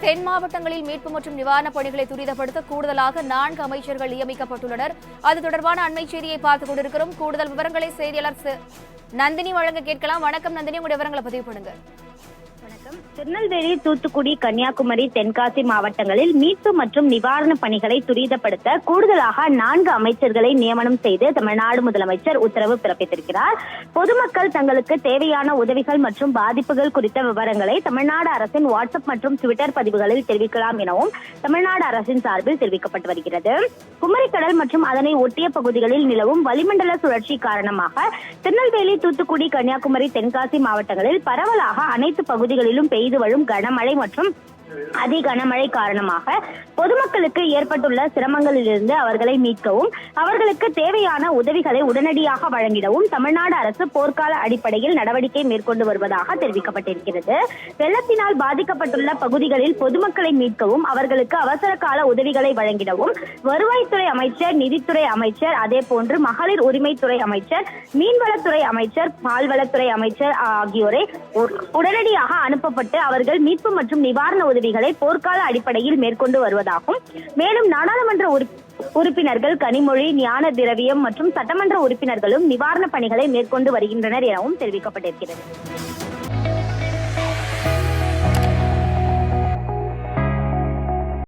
தென் மாவட்டங்களில் மீட்பு மற்றும் நிவாரணப் பணிகளை துரிதப்படுத்த கூடுதலாக 4 அமைச்சர்கள் நியமிக்கப்பட்டுள்ளனர். அது தொடர்பான அண்மை செய்தியை பார்த்துக் கொண்டிருக்கிறோம். கூடுதல் விவரங்களை செய்தியாளர் நந்தினி வழங்க கேட்கலாம். வணக்கம் நந்தினி, உங்களுடைய விவரங்களை பதிவு பண்ணுங்க. திருநெல்வேலி, தூத்துக்குடி, கன்னியாகுமரி, தென்காசி மாவட்டங்களில் மீட்பு மற்றும் நிவாரண பணிகளை துரிதப்படுத்த கூடுதலாக 4 அமைச்சர்களை நியமனம் செய்து தமிழ்நாடு முதலமைச்சர் உத்தரவு பிறப்பித்திருக்கிறார். பொதுமக்கள் தங்களுக்கு தேவையான உதவிகள் மற்றும் பாதிப்புகள் குறித்த விவரங்களை தமிழ்நாடு அரசின் வாட்ஸ்அப் மற்றும் ட்விட்டர் பதிவுகளில் தெரிவிக்கலாம் எனவும் தமிழ்நாடு அரசின் சார்பில் தெரிவிக்கப்பட்டு வருகிறது. குமரிக்கடல் மற்றும் அதனை ஒட்டிய பகுதிகளில் நிலவும் வளிமண்டல சுழற்சி காரணமாக திருநெல்வேலி, தூத்துக்குடி, கன்னியாகுமரி, தென்காசி மாவட்டங்களில் பரவலாக அனைத்து பகுதிகளிலும் பெய்து வரும் கனமழை மற்றும் அதி கனமழை காரணமாக பொதுமக்களுக்கு ஏற்பட்டுள்ள சிரமங்களிலிருந்து அவர்களை மீட்கவும் அவர்களுக்கு தேவையான உதவிகளை உடனடியாக வழங்கிடவும் தமிழ்நாடு அரசு போர்க்கால அடிப்படையில் நடவடிக்கை மேற்கொண்டு வருவதாக தெரிவிக்கப்பட்டிருக்கிறது. வெள்ளத்தினால் பாதிக்கப்பட்டுள்ள பகுதிகளில் பொதுமக்களை மீட்கவும் அவர்களுக்கு அவசர கால உதவிகளை வழங்கிடவும் வருவாய்த்துறை அமைச்சர், நிதித்துறை அமைச்சர், அதே போன்று மகளிர் உரிமைத்துறை அமைச்சர், மீன்வளத்துறை அமைச்சர், பால்வளத்துறை அமைச்சர் ஆகியோரை உடனடியாக அனுப்பப்பட்டு அவர்கள் மீட்பு மற்றும் நிவாரண உதவிகளை போர்க்கால அடிப்படையில் மேற்கொண்டு வருவதாகும். மேலும் நாடாளுமன்ற உறுப்பினர்கள் கனிமொழி, ஞான திரவியம் மற்றும் சட்டமன்ற உறுப்பினர்களும் நிவாரண பணிகளை மேற்கொண்டு வருகின்றனர் எனவும் தெரிவிக்கப்பட்டிருக்கிறது.